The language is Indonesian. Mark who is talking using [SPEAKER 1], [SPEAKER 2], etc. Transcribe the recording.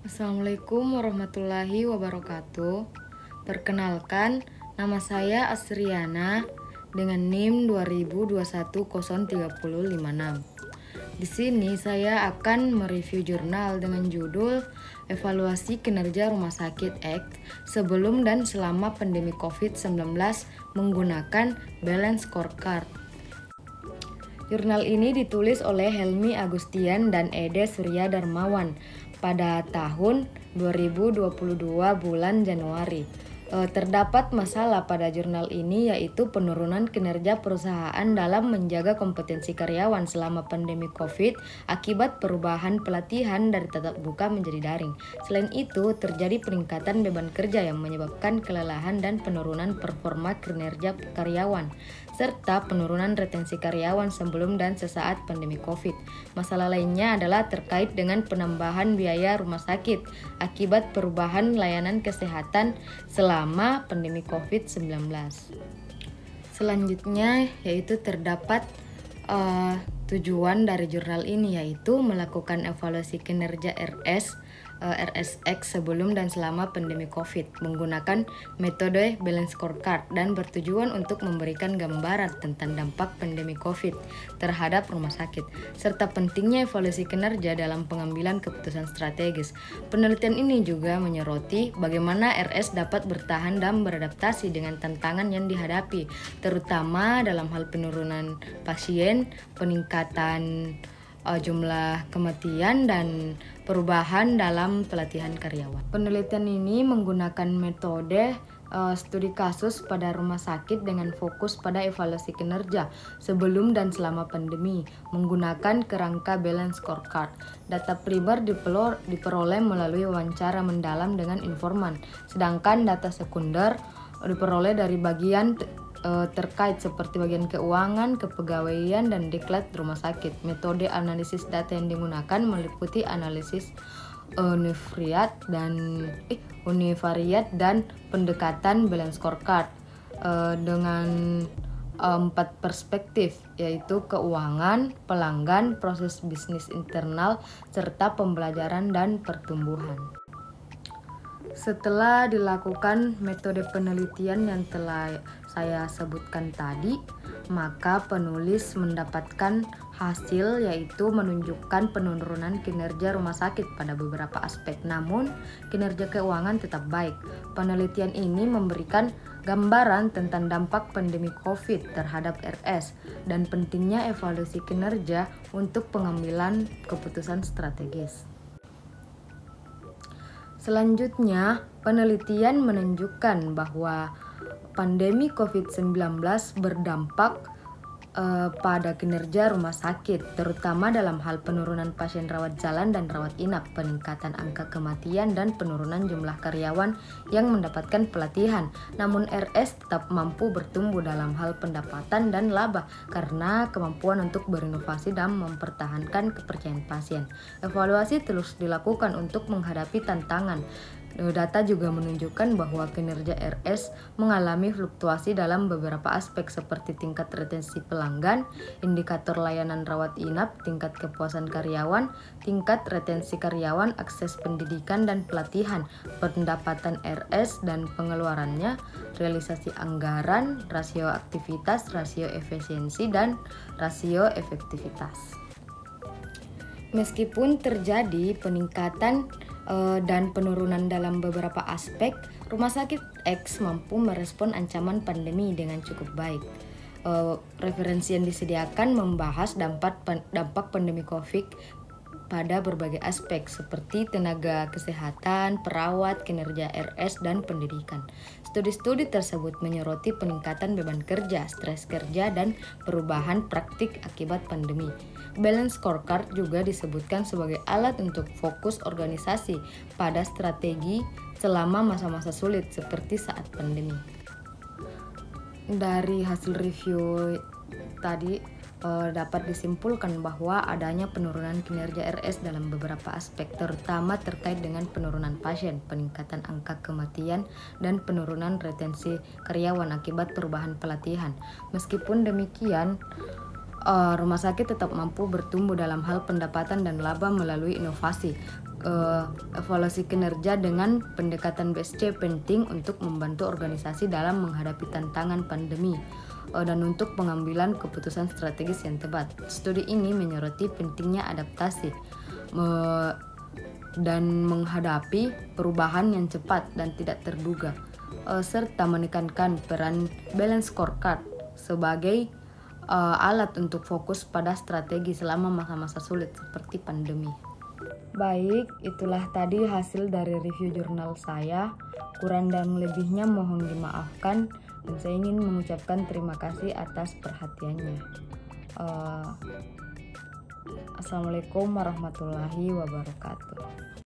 [SPEAKER 1] Assalamualaikum warahmatullahi wabarakatuh. Perkenalkan, nama saya Asriana dengan NIM 20210356. Di sini saya akan mereview jurnal dengan judul Evaluasi Kinerja Rumah Sakit X sebelum dan selama pandemi COVID-19 menggunakan Balance Scorecard. Jurnal ini ditulis oleh Helmi Agustian dan Ede Surya Darmawan pada tahun 2022 bulan Januari. Terdapat masalah pada jurnal ini, yaitu penurunan kinerja perusahaan dalam menjaga kompetensi karyawan selama pandemi COVID akibat perubahan pelatihan dari tatap muka menjadi daring. Selain itu, terjadi peningkatan beban kerja yang menyebabkan kelelahan dan penurunan performa kinerja karyawan, serta penurunan retensi karyawan sebelum dan sesaat pandemi COVID. Masalah lainnya adalah terkait dengan penambahan biaya rumah sakit akibat perubahan layanan kesehatan selama pandemi COVID-19. Selanjutnya yaitu terdapat tujuan dari jurnal ini, yaitu melakukan evaluasi kinerja RSX sebelum dan selama pandemi COVID menggunakan metode Balance Scorecard dan bertujuan untuk memberikan gambaran tentang dampak pandemi COVID terhadap rumah sakit, serta pentingnya evaluasi kinerja dalam pengambilan keputusan strategis. Penelitian ini juga menyoroti bagaimana RS dapat bertahan dan beradaptasi dengan tantangan yang dihadapi, terutama dalam hal penurunan pasien, peningkatan jumlah kematian, dan perubahan dalam pelatihan karyawan. Penelitian ini menggunakan metode studi kasus pada rumah sakit dengan fokus pada evaluasi kinerja sebelum dan selama pandemi menggunakan kerangka Balance Scorecard. Data primer diperoleh melalui wawancara mendalam dengan informan, sedangkan data sekunder diperoleh dari bagian terkait seperti bagian keuangan, kepegawaian, dan diklat rumah sakit. Metode analisis data yang digunakan meliputi analisis univariat dan pendekatan Balance Scorecard dengan 4 perspektif, yaitu keuangan, pelanggan, proses bisnis internal, serta pembelajaran dan pertumbuhan. Setelah dilakukan metode penelitian yang telah saya sebutkan tadi, maka penulis mendapatkan hasil, yaitu menunjukkan penurunan kinerja rumah sakit pada beberapa aspek, namun kinerja keuangan tetap baik. Penelitian ini memberikan gambaran tentang dampak pandemi COVID terhadap RS dan pentingnya evaluasi kinerja untuk pengambilan keputusan strategis. Selanjutnya, penelitian menunjukkan bahwa pandemi COVID-19 berdampak pada kinerja rumah sakit, terutama dalam hal penurunan pasien rawat jalan dan rawat inap, peningkatan angka kematian, dan penurunan jumlah karyawan yang mendapatkan pelatihan. Namun RS tetap mampu bertumbuh dalam hal pendapatan dan laba karena kemampuan untuk berinovasi dan mempertahankan kepercayaan pasien. Evaluasi terus dilakukan untuk menghadapi tantangan. Data juga menunjukkan bahwa kinerja RS mengalami fluktuasi dalam beberapa aspek seperti tingkat retensi pelanggan, indikator layanan rawat inap, tingkat kepuasan karyawan, tingkat retensi karyawan, akses pendidikan dan pelatihan, pendapatan RS dan pengeluarannya, realisasi anggaran, rasio aktivitas, rasio efisiensi, dan rasio efektivitas. Meskipun terjadi peningkatan dan penurunan dalam beberapa aspek, Rumah Sakit X mampu merespon ancaman pandemi dengan cukup baik. Referensi yang disediakan membahas dampak pandemi COVID pada berbagai aspek seperti tenaga kesehatan, perawat, kinerja RS, dan pendidikan. Studi-studi tersebut menyoroti peningkatan beban kerja, stres kerja, dan perubahan praktik akibat pandemi. Balance Scorecard juga disebutkan sebagai alat untuk fokus organisasi pada strategi selama masa-masa sulit seperti saat pandemi. Dari hasil review tadi dapat disimpulkan bahwa adanya penurunan kinerja RS dalam beberapa aspek, terutama terkait dengan penurunan pasien, peningkatan angka kematian, dan penurunan retensi karyawan akibat perubahan pelatihan. Meskipun demikian, rumah sakit tetap mampu bertumbuh dalam hal pendapatan dan laba melalui inovasi, Evaluasi kinerja dengan pendekatan BSC penting untuk membantu organisasi dalam menghadapi tantangan pandemi dan untuk pengambilan keputusan strategis yang tepat. Studi ini menyoroti pentingnya adaptasi dan menghadapi perubahan yang cepat dan tidak terduga, serta menekankan peran balance scorecard sebagai alat untuk fokus pada strategi selama masa-masa sulit seperti pandemi. Baik, itulah tadi hasil dari review jurnal saya. Kurang dan lebihnya mohon dimaafkan, dan saya ingin mengucapkan terima kasih atas perhatiannya. Assalamualaikum warahmatullahi wabarakatuh.